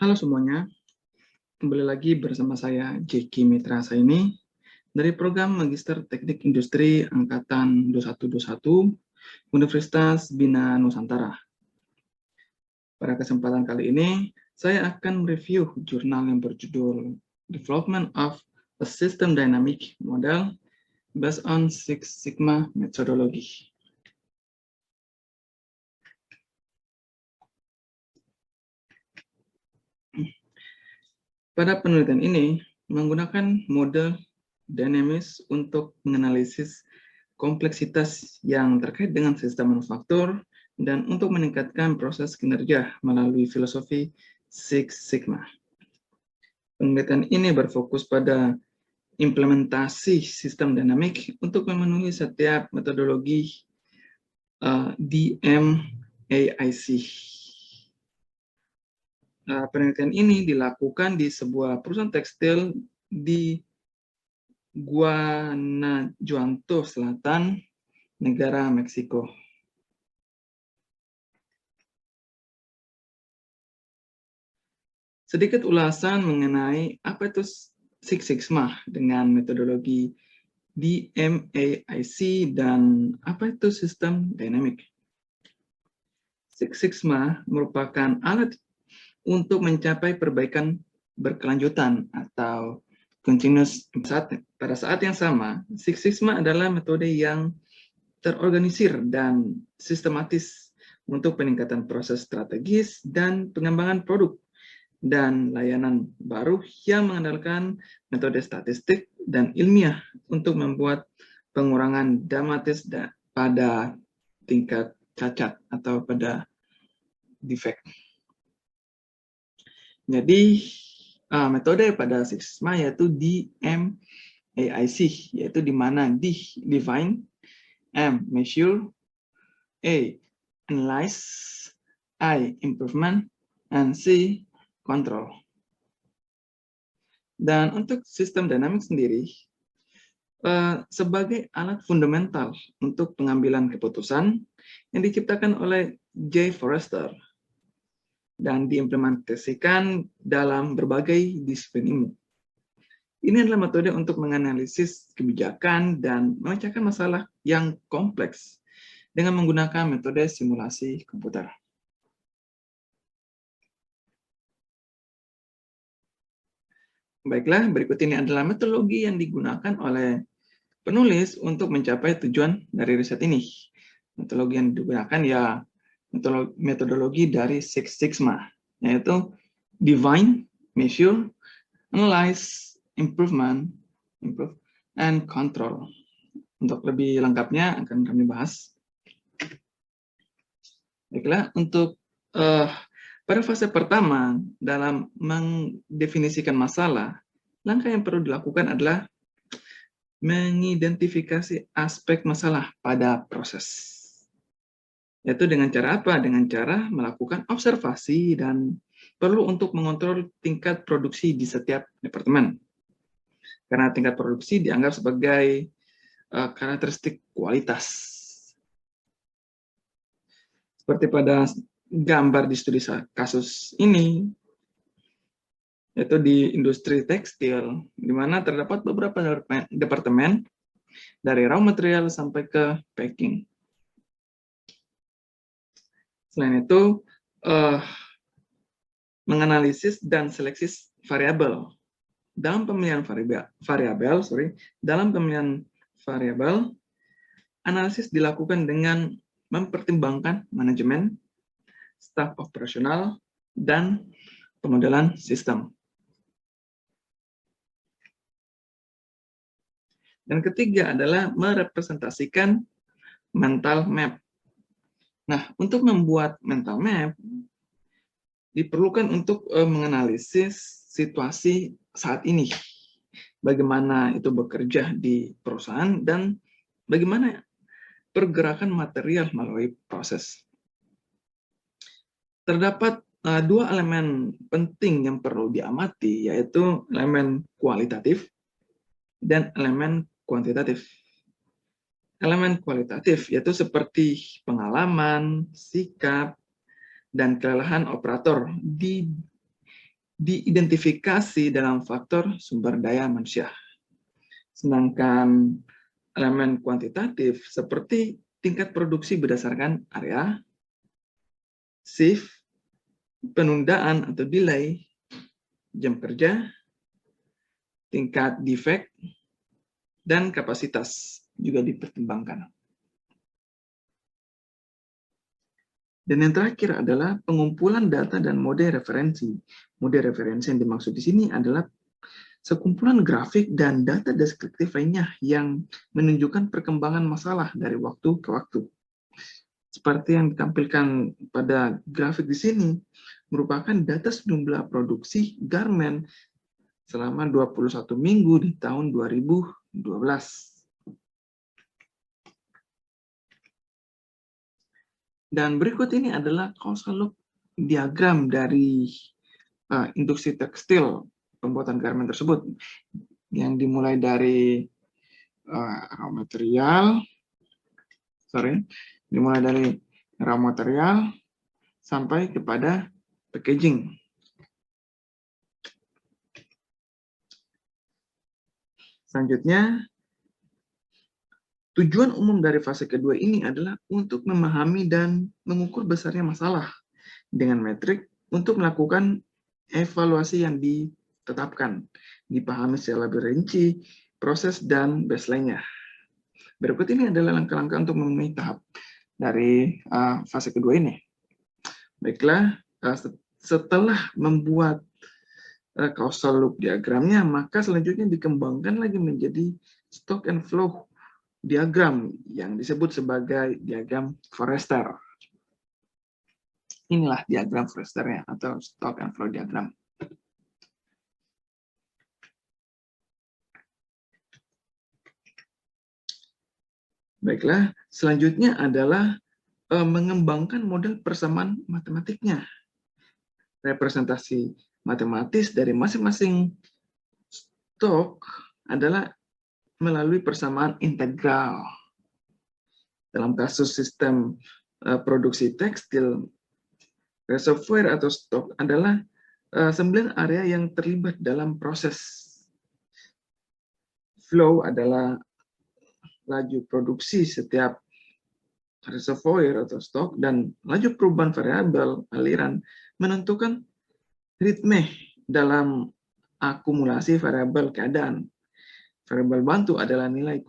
Halo semuanya, kembali lagi bersama saya Jeki Mitra Saini dari program Magister Teknik Industri Angkatan 2121 Universitas Bina Nusantara. Pada kesempatan kali ini, saya akan mereview jurnal yang berjudul Development of a System Dynamic Model based on Six Sigma Methodology. Pada penelitian ini, menggunakan model dinamis untuk menganalisis kompleksitas yang terkait dengan sistem manufaktur dan untuk meningkatkan proses kinerja melalui filosofi Six Sigma. Penelitian ini berfokus pada implementasi sistem dinamik untuk memenuhi setiap metodologi DMAIC. Penelitian ini dilakukan di sebuah perusahaan tekstil di Guanajuato Selatan, negara Meksiko. Sedikit ulasan mengenai apa itu Six Sigma dengan metodologi DMAIC dan apa itu sistem dinamik. Six Sigma merupakan alat untuk mencapai perbaikan berkelanjutan atau continuous. Pada saat yang sama, Six Sigma adalah metode yang terorganisir dan sistematis untuk peningkatan proses strategis dan pengembangan produk dan layanan baru yang mengandalkan metode statistik dan ilmiah untuk membuat pengurangan dramatis pada tingkat cacat atau pada defect. Jadi, metode pada Six Sigma yaitu DMAIC, yaitu di mana D, define, M, measure, A, analyze, I, improvement, and C, control. Dan untuk sistem dinamik sendiri, sebagai alat fundamental untuk pengambilan keputusan yang diciptakan oleh J. Forrester dan diimplementasikan dalam berbagai disiplin ilmu. Ini adalah metode untuk menganalisis kebijakan dan memecahkan masalah yang kompleks dengan menggunakan metode simulasi komputer. Baiklah, berikut ini adalah metodologi yang digunakan oleh penulis untuk mencapai tujuan dari riset ini. Metodologi yang digunakan ya metodologi dari Six Sigma, yaitu define, measure, analyze, improve, and control. Untuk lebih lengkapnya akan kami bahas. Baiklah, untuk pada fase pertama dalam mendefinisikan masalah, langkah yang perlu dilakukan adalah mengidentifikasi aspek masalah pada proses. Yaitu dengan cara apa? Dengan cara melakukan observasi dan perlu untuk mengontrol tingkat produksi di setiap departemen. Karena tingkat produksi dianggap sebagai karakteristik kualitas. Seperti pada gambar di studi kasus ini, yaitu di industri tekstil, di mana terdapat beberapa departemen dari raw material sampai ke packing. Selain itu, menganalisis dan seleksi variabel. Dalam pemilihan variabel, analisis dilakukan dengan mempertimbangkan manajemen, staf operasional, dan pemodelan sistem. Dan ketiga adalah merepresentasikan mental map. Nah, untuk membuat mental map, diperlukan untuk menganalisis situasi saat ini. Bagaimana itu bekerja di perusahaan dan bagaimana pergerakan material melalui proses. Terdapat dua elemen penting yang perlu diamati, yaitu elemen kualitatif dan elemen kuantitatif. Elemen kualitatif yaitu seperti pengalaman, sikap, dan kelelahan operator di diidentifikasi dalam faktor sumber daya manusia. Sedangkan elemen kuantitatif seperti tingkat produksi berdasarkan area, shift, penundaan atau delay, jam kerja, tingkat defect, dan kapasitas juga dipertimbangkan. Dan yang terakhir adalah pengumpulan data dan mode referensi. Mode referensi yang dimaksud di sini adalah sekumpulan grafik dan data deskriptif lainnya yang menunjukkan perkembangan masalah dari waktu ke waktu. Seperti yang ditampilkan pada grafik di sini, merupakan data sejumlah produksi garment selama 21 minggu di tahun 2012. Dan berikut ini adalah causal loop diagram dari industri tekstil pembuatan garment tersebut, yang dimulai dari raw material sampai kepada packaging. Selanjutnya, tujuan umum dari fase kedua ini adalah untuk memahami dan mengukur besarnya masalah dengan metrik untuk melakukan evaluasi yang ditetapkan, dipahami secara lebih rinci, proses dan baseline-nya. Berikut ini adalah langkah-langkah untuk memenuhi tahap dari fase kedua ini. Baiklah, setelah membuat causal loop diagramnya, maka selanjutnya dikembangkan lagi menjadi stock and flow diagram yang disebut sebagai diagram Forrester. Inilah diagram Forrester-nya atau stock and flow diagram. Baiklah, selanjutnya adalah mengembangkan model persamaan matematiknya. Representasi matematis dari masing-masing stok adalah melalui persamaan integral. Dalam kasus sistem produksi tekstil, reservoir atau stok adalah 9 area yang terlibat dalam proses. Flow adalah laju produksi setiap reservoir atau stok, dan laju perubahan variabel aliran menentukan ritme dalam akumulasi variabel keadaan. Variabel bantu adalah nilai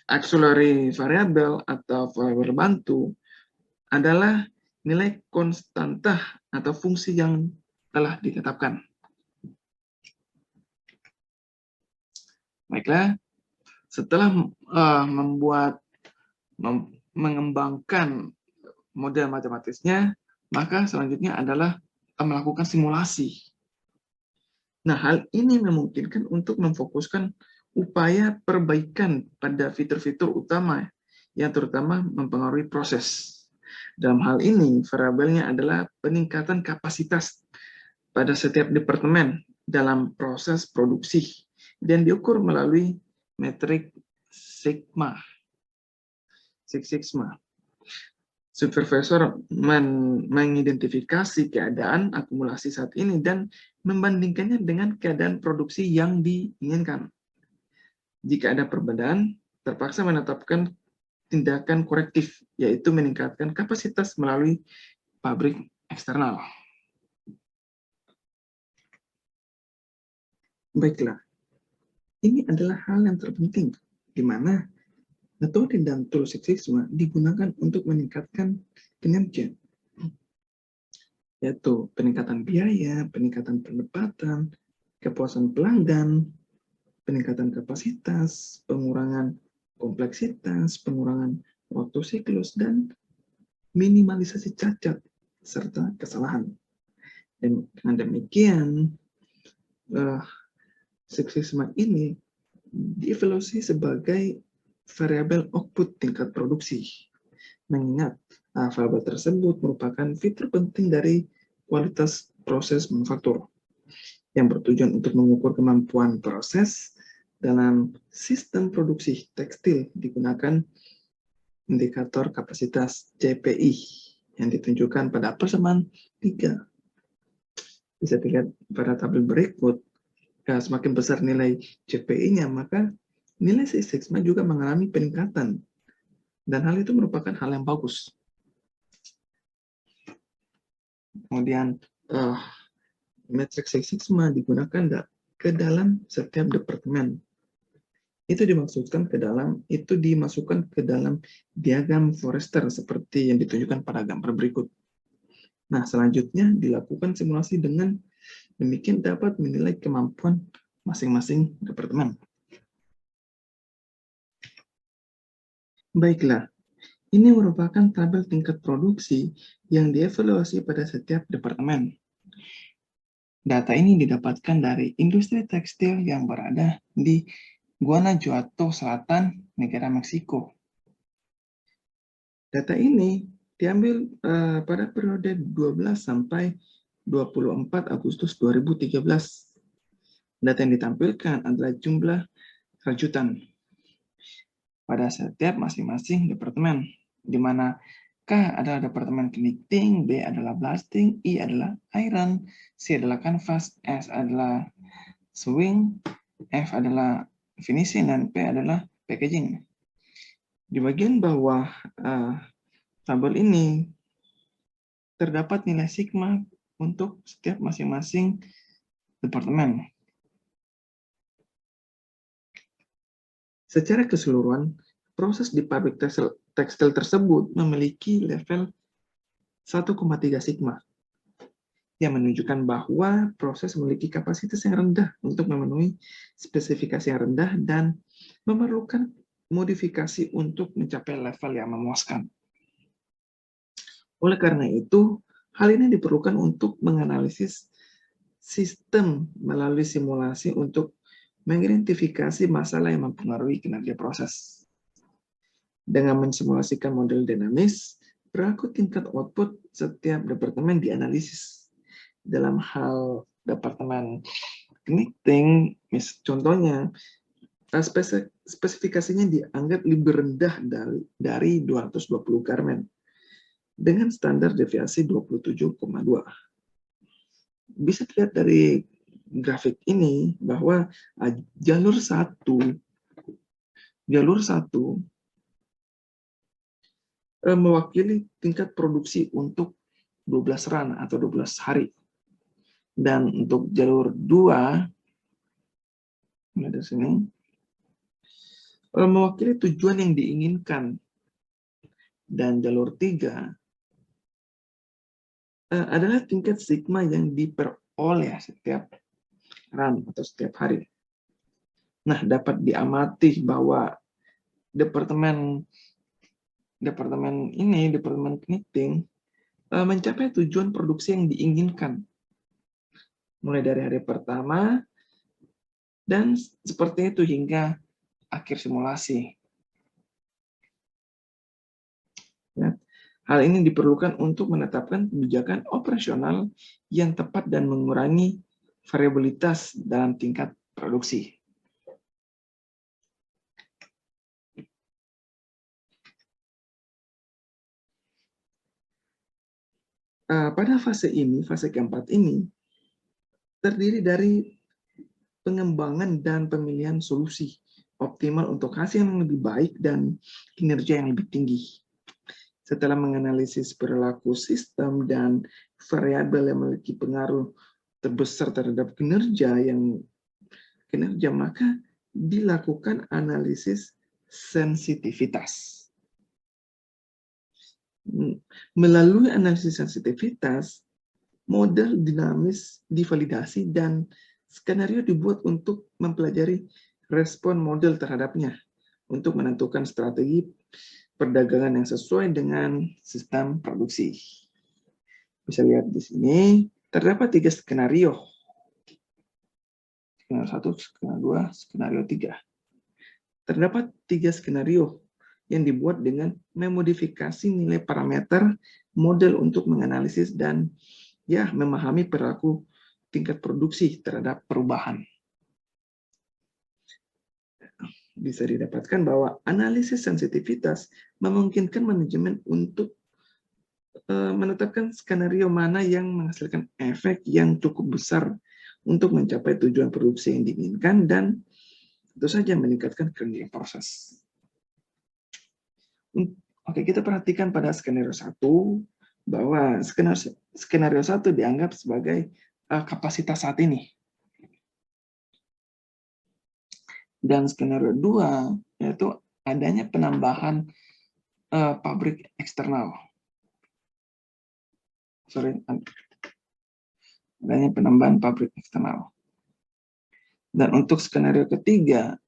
auxiliary variabel atau variabel bantu adalah nilai konstanta atau fungsi yang telah ditetapkan. Baiklah, setelah mengembangkan model matematisnya, maka selanjutnya adalah melakukan simulasi. Nah, hal ini memungkinkan untuk memfokuskan upaya perbaikan pada fitur-fitur utama yang terutama mempengaruhi proses. Dalam hal ini, variabelnya adalah peningkatan kapasitas pada setiap departemen dalam proses produksi dan diukur melalui metrik Six Sigma. Supervisor mengidentifikasi keadaan akumulasi saat ini dan membandingkannya dengan keadaan produksi yang diinginkan. Jika ada perbedaan, terpaksa menetapkan tindakan korektif, yaitu meningkatkan kapasitas melalui pabrik eksternal. Baiklah, ini adalah hal yang terpenting, di mana metode dan tools Six Sigma digunakan untuk meningkatkan kinerja, yaitu peningkatan biaya, peningkatan pendapatan, kepuasan pelanggan, peningkatan kapasitas, pengurangan kompleksitas, pengurangan waktu siklus, dan minimalisasi cacat serta kesalahan. Dan dengan demikian, Six Sigma ini dievaluasi sebagai variabel output tingkat produksi. Mengingat variabel tersebut merupakan fitur penting dari kualitas proses manufaktur yang bertujuan untuk mengukur kemampuan proses dalam sistem produksi tekstil. Digunakan indikator kapasitas CPI yang ditunjukkan pada persamaan 3. Bisa dilihat pada tabel berikut, semakin besar nilai CPI-nya, maka nilai Six Sigma juga mengalami peningkatan. Dan hal itu merupakan hal yang bagus. Kemudian, metrik Six Sigma digunakan ke dalam setiap departemen. Itu dimasukkan ke dalam diagram Forrester seperti yang ditunjukkan pada gambar berikut. Nah, selanjutnya dilakukan simulasi dengan demikian dapat menilai kemampuan masing-masing departemen. Baiklah, ini merupakan tabel tingkat produksi yang dievaluasi pada setiap departemen. Data ini didapatkan dari industri tekstil yang berada di Guanajuato Selatan, negara Meksiko. Data ini diambil pada periode 12 sampai 24 Agustus 2013. Data yang ditampilkan adalah jumlah rajutan pada setiap masing-masing departemen, di mana K adalah departemen knitting, B adalah blasting, I adalah iron, C adalah canvas, S adalah sewing, F adalah finishing, dan P adalah packaging. Di bagian bawah tabel ini terdapat nilai sigma untuk setiap masing-masing departemen. Secara keseluruhan, proses di pabrik tekstil tersebut memiliki level 1,3 sigma yang menunjukkan bahwa proses memiliki kapasitas yang rendah untuk memenuhi spesifikasi yang rendah dan memerlukan modifikasi untuk mencapai level yang memuaskan. Oleh karena itu, hal ini diperlukan untuk menganalisis sistem melalui simulasi untuk mengidentifikasi masalah yang mempengaruhi kinerja proses. Dengan mensimulasikan model dinamis, perilaku tingkat output setiap departemen dianalisis. Dalam hal departemen knitting, contohnya, spesifikasinya dianggap lebih rendah dari 220 garment dengan standar deviasi 27,2. Bisa dilihat dari grafik ini bahwa jalur satu mewakili tingkat produksi untuk 12 run atau 12 hari. Dan untuk jalur 2, dari sini, mewakili tujuan yang diinginkan. Dan jalur 3 adalah tingkat sigma yang diperoleh setiap run atau setiap hari. Nah, dapat diamati bahwa departemen knitting mencapai tujuan produksi yang diinginkan mulai dari hari pertama dan seperti itu hingga akhir simulasi. Ya. Hal ini diperlukan untuk menetapkan kebijakan operasional yang tepat dan mengurangi variabilitas dalam tingkat produksi. Pada fase keempat ini, terdiri dari pengembangan dan pemilihan solusi optimal untuk hasil yang lebih baik dan kinerja yang lebih tinggi. Setelah menganalisis perilaku sistem dan variabel yang memiliki pengaruh terbesar terhadap kinerja, maka dilakukan analisis sensitivitas. Melalui analisis sensitivitas, model dinamis divalidasi dan skenario dibuat untuk mempelajari respon model terhadapnya untuk menentukan strategi perdagangan yang sesuai dengan sistem produksi. Bisa lihat di sini, terdapat 3 skenario. Skenario 1, skenario 2, skenario 3. Terdapat 3 skenario yang dibuat dengan memodifikasi nilai parameter model untuk menganalisis dan memahami perilaku tingkat produksi terhadap perubahan. Bisa didapatkan bahwa analisis sensitivitas memungkinkan manajemen untuk menetapkan skenario mana yang menghasilkan efek yang cukup besar untuk mencapai tujuan produksi yang diinginkan dan tentu saja meningkatkan kinerja proses. Oke, kita perhatikan pada skenario 1 bahwa skenario 1 dianggap sebagai kapasitas saat ini. Dan skenario 2 yaitu adanya penambahan pabrik eksternal. Adanya penambahan pabrik eksternal. Dan untuk skenario ketiga,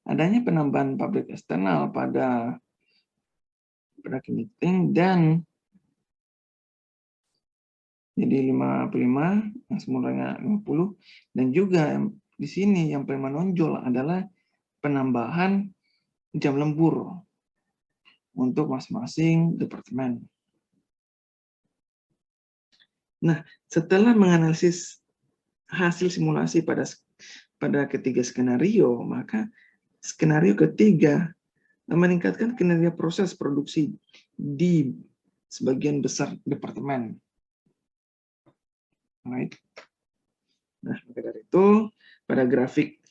adanya penambahan pabrik eksternal pada Knighting dan jadi 55 yang semulanya 50 dan juga di sini yang paling menonjol adalah penambahan jam lembur untuk masing-masing departemen. Nah, setelah menganalisis hasil simulasi pada ketiga skenario, maka skenario ketiga meningkatkan kinerja proses produksi di sebagian besar departemen. Right. Nah, maka dari itu pada grafik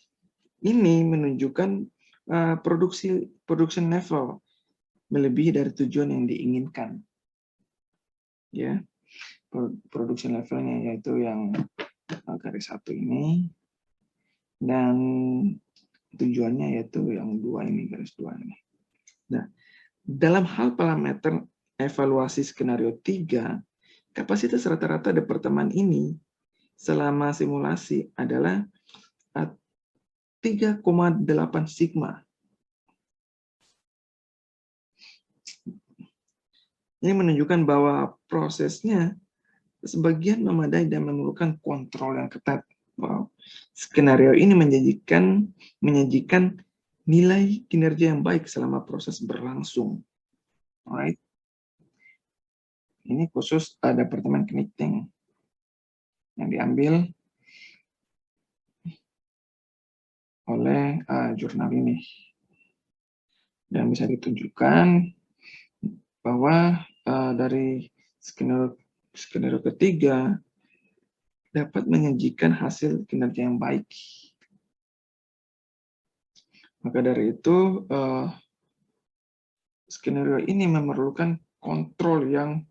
ini menunjukkan production level melebihi dari tujuan yang diinginkan. Ya, production levelnya yaitu yang garis 1 ini dan tujuannya yaitu yang 2 ini, garis 2 ini. Nah, dalam hal parameter evaluasi skenario 3, kapasitas rata-rata departemen ini selama simulasi adalah 3,8 sigma. Ini menunjukkan bahwa prosesnya sebagian memadai dan memerlukan kontrol yang ketat. Wow. Skenario ini menyajikan nilai kinerja yang baik selama proses berlangsung. Alright. Ini khusus departemen Knighting yang diambil oleh jurnal ini. Dan bisa ditunjukkan bahwa dari skenario ketiga dapat menyajikan hasil kinerja yang baik. Maka dari itu, skenario ini memerlukan kontrol yang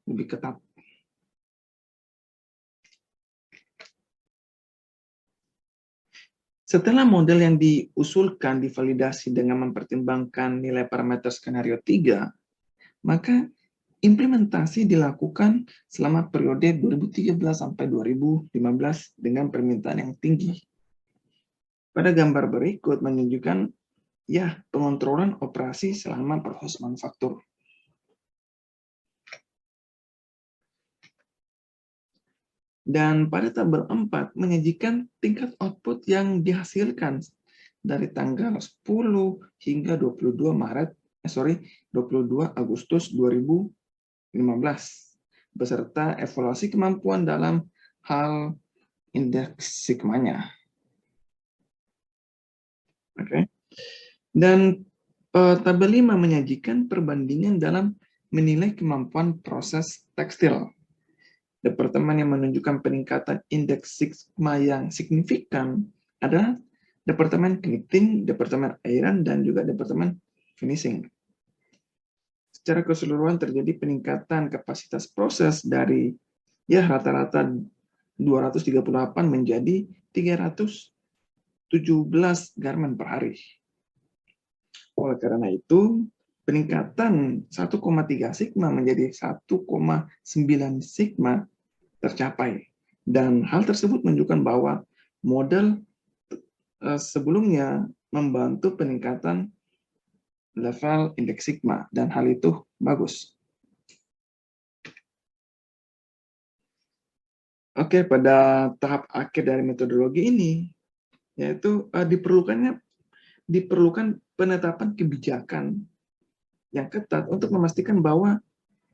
lebih ketat. Setelah model yang diusulkan divalidasi dengan mempertimbangkan nilai parameter skenario 3, maka implementasi dilakukan selama periode 2013 sampai 2015 dengan permintaan yang tinggi. Pada gambar berikut menunjukkan pengontrolan operasi selama proses manufaktur. Dan pada tabel 4 menyajikan tingkat output yang dihasilkan dari tanggal 10 hingga 22 Agustus 2015 beserta evaluasi kemampuan dalam hal indeks sigmanya. Oke. Dan tabel 5 menyajikan perbandingan dalam menilai kemampuan proses tekstil. Departemen yang menunjukkan peningkatan indeks sigma yang signifikan adalah departemen Knighting, departemen iron, dan juga departemen finishing. Secara keseluruhan terjadi peningkatan kapasitas proses dari rata-rata 238 menjadi 317 garmen per hari. Oleh karena itu, peningkatan 1,3 sigma menjadi 1,9 sigma tercapai. Dan hal tersebut menunjukkan bahwa model sebelumnya membantu peningkatan level indeks sigma, dan hal itu bagus. Oke, pada tahap akhir dari metodologi ini, yaitu diperlukan penetapan kebijakan yang ketat untuk memastikan bahwa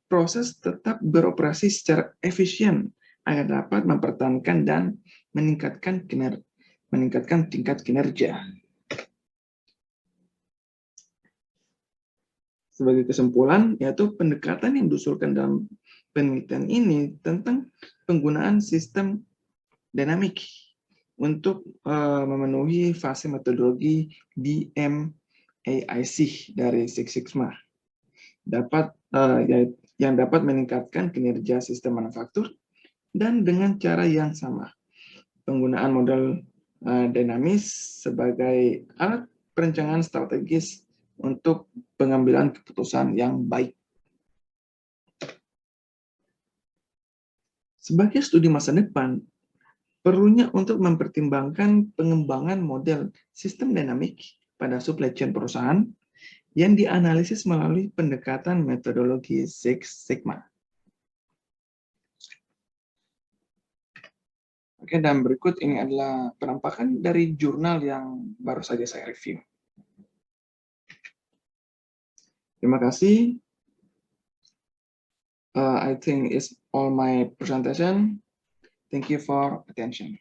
proses tetap beroperasi secara efisien agar dapat mempertahankan dan meningkatkan tingkat kinerja. Sebagai kesimpulan, yaitu pendekatan yang diusulkan dalam penelitian ini tentang penggunaan sistem dinamik untuk memenuhi fase metodologi DMAIC dari Six Sigma yang dapat meningkatkan kinerja sistem manufaktur dan dengan cara yang sama. Penggunaan model dinamis sebagai alat perencanaan strategis untuk pengambilan keputusan yang baik. Sebagai studi masa depan, perlunya untuk mempertimbangkan pengembangan model sistem dinamik pada supply chain perusahaan yang dianalisis melalui pendekatan metodologi Six Sigma. Oke, dan berikut ini adalah penampakan dari jurnal yang baru saja saya review. Terima kasih. I think it's all my presentation. Thank you for attention.